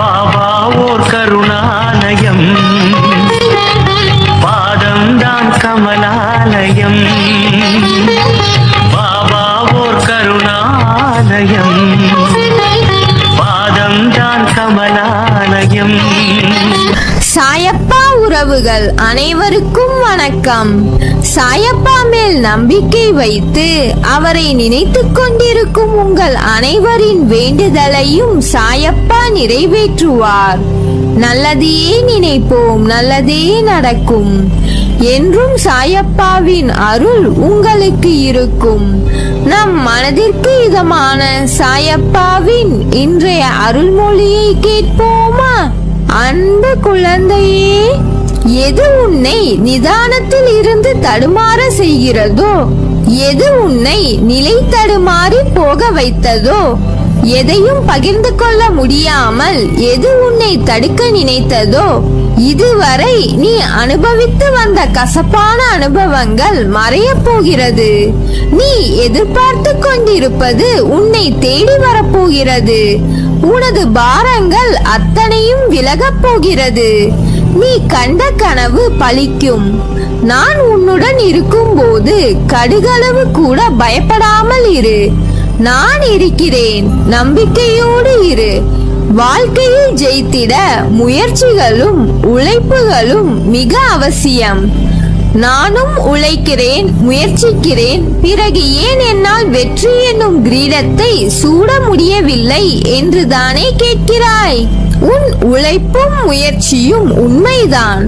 பாபா ஓர் கருணாலயம், பாதம்தான் கமலாலயம். பாபா ஓர் கருணாலயம், பாதம்தான் கமலாலயம். சாயப்பா உறவுகள் அனைவருக்கும் வணக்கம். சாயப்பா மேல் நம்பிக்கை வைத்து அவரை நினைத்துக் கொண்டிருக்கும் உங்கள் அனைவரின் வேண்டுதலையும் சாயப்பா நிறைவேற்றுவார். நல்லதையே நினைப்போம், நல்லதே நடக்கும். என்றும் சாயப்பாவின் அருள் உங்களுக்கு இருக்கும். நம் மனதிற்கு இதமான சாயப்பாவின் இன்றைய அருள்மொழியை கேட்போமா? அன்பு குழந்தையே, எது உன்னை நிதானத்தில் இருந்து தடுமாற செய்கிறதோ, எது உன்னை நிலை தடுமாறி போக வைத்ததோ, எதையும் பகிர்ந்து கொள்ள முடியாமல் எது உன்னை தடுக்க நினைத்ததோ, இதுவரை நீ அனுபவித்து வந்த கசப்பான அனுபவங்கள் மறையப் போகிறது. நீ எதிர்பார்த்து கொண்டிருப்பது உன்னை தேடி வரப்போகிறது. உனது பாரங்கள் அத்தனையும் விலகப் போகிறது. நீ கண்ட கனவு பலிக்கும். நான் உன்னுடன் இருக்கும் போது கடுகளவு கூட பயப்படாமல் இரு. நான் இருக்கிறேன், நம்பிக்கையோடு இரு. வாழ்க்கையில் ஜெயித்திட முயற்சிகளும் உழைப்புகளும் மிக அவசியம். நானும் உழைக்கிறேன், முயற்சிக்கிறேன், பிறகு ஏன் என்னால் வெற்றி என்னும் கிரீடத்தை சூட முடியவில்லை என்று தானே கேட்கிறாய்? உன் உழைப்பும் முயற்சியும் உண்மைதான்.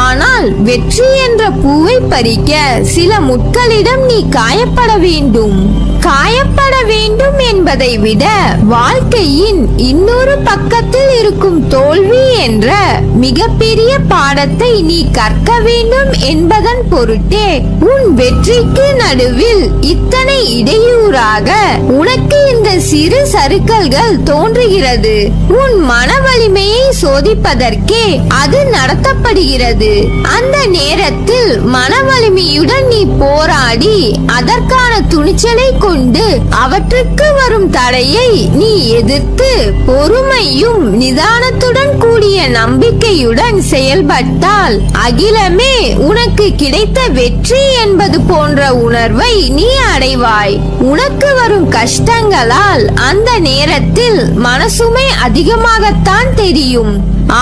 ஆனால் வெற்றி என்ற பூவை பறிக்க சில முட்களிடம் நீ காயப்பட வேண்டும். காயப்பட வேண்டும் என்பதை விட வாழ்க்கையின் இன்னொரு பக்கத்தில் இருக்கும் தோல்வி என்ற மிகப்பெரிய பாடத்தை நீ கற்க வேண்டும் என்பதன் பொருட்டே உன் வெற்றிக்கு நடுவில் இத்தனை இடையூறாக உனக்கு இந்த சிறு சறுக்கல்கள் தோன்றுகிறது. உன் மன வலிமையை சோதிப்பதற்கே அது நடத்தப்படுகிறது. அந்த நேரத்தில் மன வலிமையுடன் நீ போராடி அதற்கான துணிச்சலை கொண்டு அவற்றுக்கு வரும் தடையை நீ எதிர்த்து பொறுமையும் நிதானத்துடன் கூடிய நம்பிக்கையுடன் செயல்பட்டால் அகிலமே உனக்கு கிடைத்த வெற்றி என்பது போன்ற உணர்வை நீ அடைவாய். உனக்கு வரும் கஷ்டங்களால் அந்த நேரத்தில் மனசுமை அதிகமாகத்தான் தெரியும்.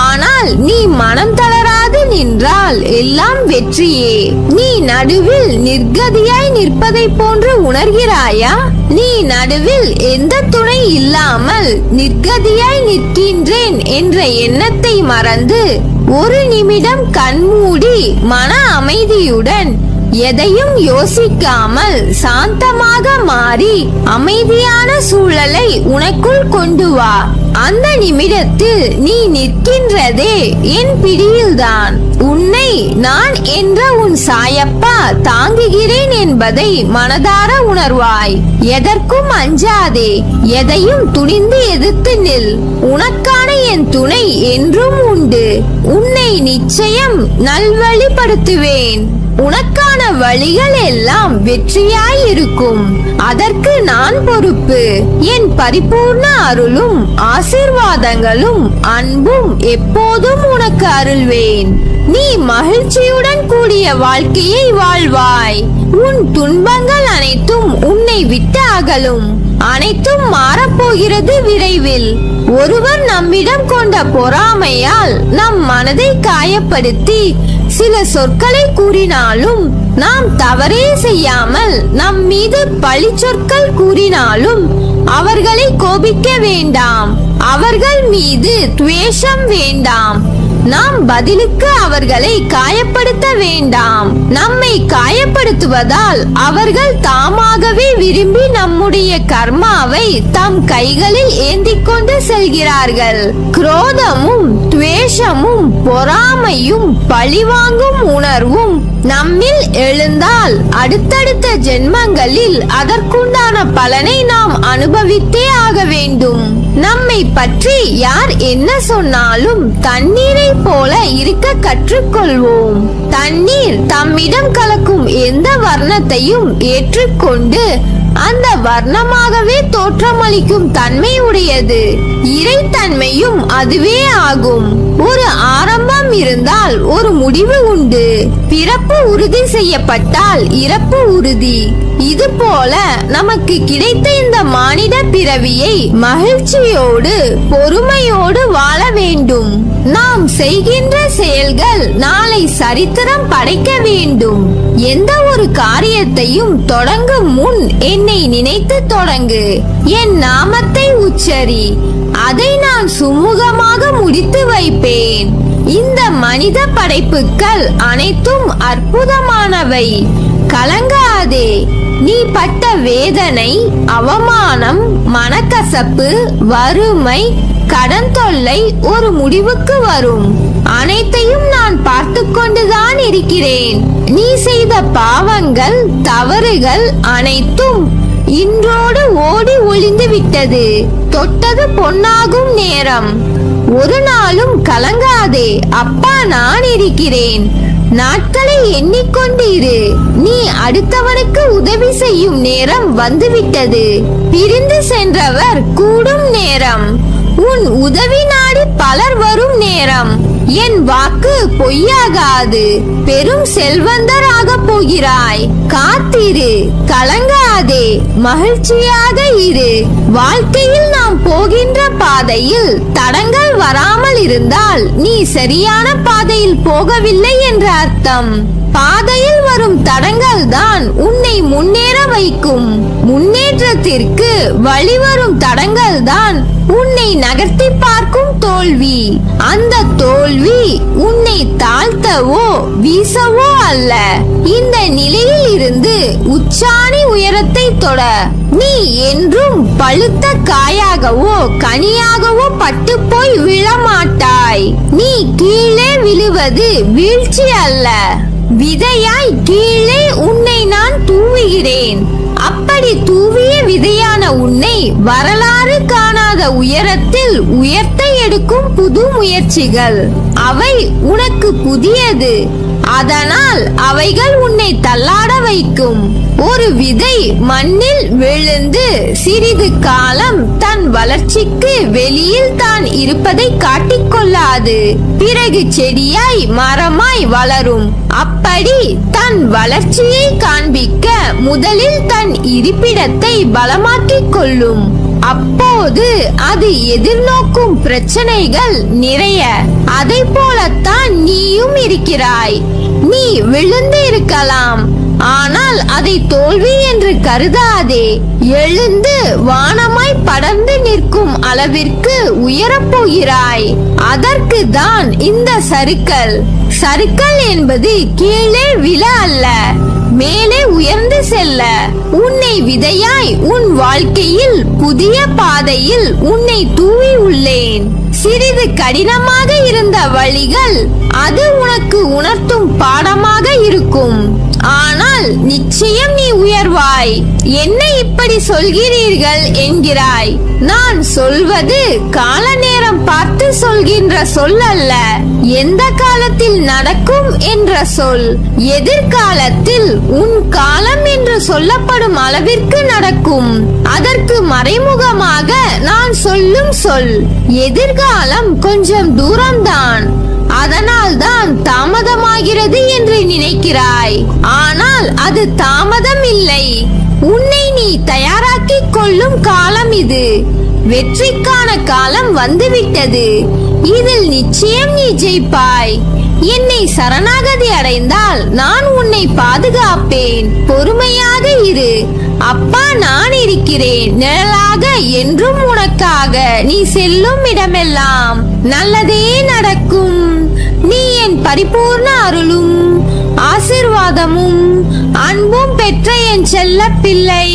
ஆனால் நீ மனம் தளராது நின்றால் எல்லாம் வெற்றியே. நீ நடுவில் நிர்கதியாய் நிற்பதை போன்று உணர்கிறாயா? நீ நடுவில் எந்த துணை இல்லாமல் நிர்கதியாய் நிற்கின்றேன் என்ற எண்ணத்தை மறந்து ஒரு நிமிடம் கண்மூடி மன அமைதியுடன் எதையும் யோசிக்காமல் சாந்தமாக மாறி அமைதியான சூழலை உனக்குள் கொண்டு வா. அந்த நிமிடத்தில் நீ நிற்கின்றதே என் பிடியில்தான். உன்னை நான் என்ற உன் சாயப்பா தாங்குகிறேன் என்பதை மனதார உணர்வாய். எதற்கும் அஞ்சாதே, எதையும் துணிந்து எதிர்த்து நில். உனக்கான என் துணை என்றும் உண்டு. உன்னை நிச்சயம் நல்வழிப்படுத்துவேன். உனக்கான வழிகள் எல்லாம் வெற்றியாய் இருக்கும். அதற்கு நான் பொறுப்பு. என் பரிபூர்ண அருளும் ஆசீர்வாதங்களும் அன்பும் எப்போதும் உனக்கு அருள்வேன். நீ மகிழ்ச்சியுடன் கூடிய வாழ்க்கையை வாழ்வாய். உன் துன்பங்கள் அனைத்தும் உன்னை விட்டு அகலும். அனைத்தும் மாறப்போகிறது விரைவில். ஒருவர் நம்மிடம் கொண்ட பொறாமையால் நம் மனதை காயப்படுத்தி சில சொற்களை கூறினாலும், நாம் தவறே செய்யாமல் நம் மீது பழி சொற்கள் கூறினாலும் அவர்களை கோபிக்க வேண்டாம். அவர்கள் மீது துவேஷம் வேண்டாம். நாம் பதிலுக்கு அவர்களை காயப்படுத்த வேண்டாம். நம்மை காயப்படுத்துவதால் அவர்கள் தாமாகவே விரும்பி நம்முடைய கர்மாவை தம் கைகளில் ஏந்திக் கொண்டு செல்கிறார்கள். குரோதமும் துவேஷமும் பொறாமையும் பழிவாங்கும் உணர்வும் நம்மில் எழுந்தால் அடுத்தடுத்த ஜென்மங்களில் அதற்குண்டான பலனை நாம் அனுபவித்தே ஆக வேண்டும். நம்மை பற்றி யார் என்ன சொன்னாலும் தண்ணீரை போல இருக்க கற்றுக்கொள்வோம். தண்ணீர் தம்மிடம் கலக்கும் எந்த வர்ணத்தையும் ஏற்றுக்கொண்டு அந்த வர்ணமாகவே தோற்றமளிக்கும் தன்மை உடையது. இறைத்தன்மையும் அதுவே ஆகும். ஒரு ஆரம்பம் இருந்தால் ஒரு முடிவு உண்டு. பிறப்பு உறுதி செய்யப்பட்டால் இறப்பு உறுதி. இது போல நமக்கு கிடைத்த இந்த மானிட பிறவியை மகிழ்ச்சியோடு பொறுமையோடு வாழ வேண்டும். நாம் செய்கின்ற செயல்கள் நாளை சரித்திரம் படைக்க வேண்டும். எந்த ஒரு காரியத்தையும் தொடங்கும் முன் என்னை நினைத்து தொடங்கு. என் நாமத்தை உச்சரி. அதை நான் சுமூகமாக முடித்து வைப்பேன். இந்த மனித படைப்புகள் அனைத்தும் அற்புதமானவை. கலங்காதே. நீ பட்ட வேதனை, அவமானம், மனக்கசப்பு, வறுமை, கடன் தொல்லை ஒரு முடிவுக்கு வரும். அனைத்தையும் நான் பார்த்து கொண்டுதான் இருக்கிறேன். நீ செய்த பாவங்கள், தவறுகள் அனைத்தும் இன்றோடு ஓடி ஒளிந்து விட்டது. தொட்டது பொன்னாகும் நேரம். ஒரு நாளும் கலங்காதே. அப்பா நான் இருக்கிறேன். நாட்களை எண்ணிக்கொண்டிரு. நீ அடுத்தவனுக்கு உதவி செய்யும் நேரம் வந்துவிட்டது. பிரிந்து சென்றவர் கூடும் நேரம். உன் உதவி நாடி பலர் வரும் நேரம். என் வாக்கு பொய்யாகாது. பெரும் செல்வந்தராக போகிறாய். காத்திரு. கலங்காதே. மகிழ்ச்சியாக இரு. வாழ்க்கையில் நாம் போகின்ற பாதையில் தடங்கள் வராமல் இருந்தால் நீ சரியான பாதையில் போகவில்லை என்ற அர்த்தம். பாதையில் வரும் தடங்கள் தான் உன்னை முன்னேற வைக்கும். முன்னேற்றத்திற்கு வழிவரும் தடங்கள் தான் உன்னை நகர்த்தி பார்க்கும் தோல்வி. அந்த தோல்வி உன்னை தாழ்த்தவோ வீசவோ அல்ல. இந்த நிலையில் இருந்து உச்சாணி உயரத்தை தொட. நீ என்றும் பழுத்த காயாகவோ கனியாகவோ பட்டு போய் விழமாட்டாய். நீ கீழே விழுவது வீழ்ச்சி அல்ல. விதையாய் கீழே உன்னை நான் தூவுகிறேன். அப்படி தூவிய விதையான உன்னை வரலாறு காணாத உயரத்தில் உயர்த்த எடுக்கும் புது முயற்சிகள். அவை உனக்கு புதியது. அதனால் அவைகள் உன்னை தள்ளாட வைக்கும். ஒரு விதை மண்ணில் விழுந்து சிறிது காலம் தன் வளர்ச்சிக்கு வெளியில் தான் இருப்பதை காட்டிக்கொள்ளாது. பிறகு செடியாய் மரமாய் வளரும். அப்படி தன் வளர்ச்சியை காண்பிக்க முதலில் தன் இருப்பிடத்தை பலமாக்கிக் கொள்ளும். அப்போது அது எதிர்நோக்கும் பிரச்சனைகள் நிறைய. அதை போலத்தான் நீயும் இருக்கிறாய். நீ விழுந்து இருக்கலாம், ஆனால் அதை தோல்வி என்று கருதாதே. எழுந்து வானமாய் படர்ந்து நிற்கும் அளவிற்கு உயரப் போகிறாய். அதற்கு தான் இந்த சறுக்கல். சறுக்கல் என்பது கீழே விழ அல்ல, மேலே உயர்ந்து செல்ல. உன்னை விதையாய் உன் வாழ்க்கையில் புதிய பாதையில் உன்னை தூவி உள்ளேன். சிறிது கடினமாக இருந்த வழிகள் அது உனக்கு உணர்த்தும் பாடமாக இருக்கும். ஆனால் நிச்சயம் நீ உயர்வாய். என்ன இப்படி சொல்கிறீர்கள் என்கிறாய். நான் சொல்வது கால நேரம் பார்த்து சொல்கின்ற சொல் அல்ல. எந்த காலத்தில் நடக்கும் என்ற சொல். எதிர்காலத்தில் உன் காலம் என்று சொல்லப்படும் அளவிற்கு நடக்கும். அதற்கு மறைமுகமாக நான் சொல்லும் சொல். எதிர்காலம் கொஞ்சம் தூரம்தான், அதனால் தான் தாமதமாகிறது என்று நினைக்கிறாய். ஆனால் அது தாமதம் இல்லை. உன்னை நீ தயாராக்கிக் கொள்ளும் காலம் இது. வெற்றிக்கான காலம் வந்துவிட்டது. இதில் நிச்சயம் நீ ஜெயிப்பாய். என்னை சரணாகதி அடைந்தால் நான் உன்னை பாதுகாப்பேன். பொறுமையாக இரு. அப்பா நான் இருக்கிறேன். நிழலாக என்றும் உனக்காக. நீ செல்லும் இடமெல்லாம் நல்லதே நடக்கும். நீ என் பரிபூர்ண அருளும் ஆசீர்வாதமும் அன்பும் பெற்ற என் செல்ல பிள்ளை.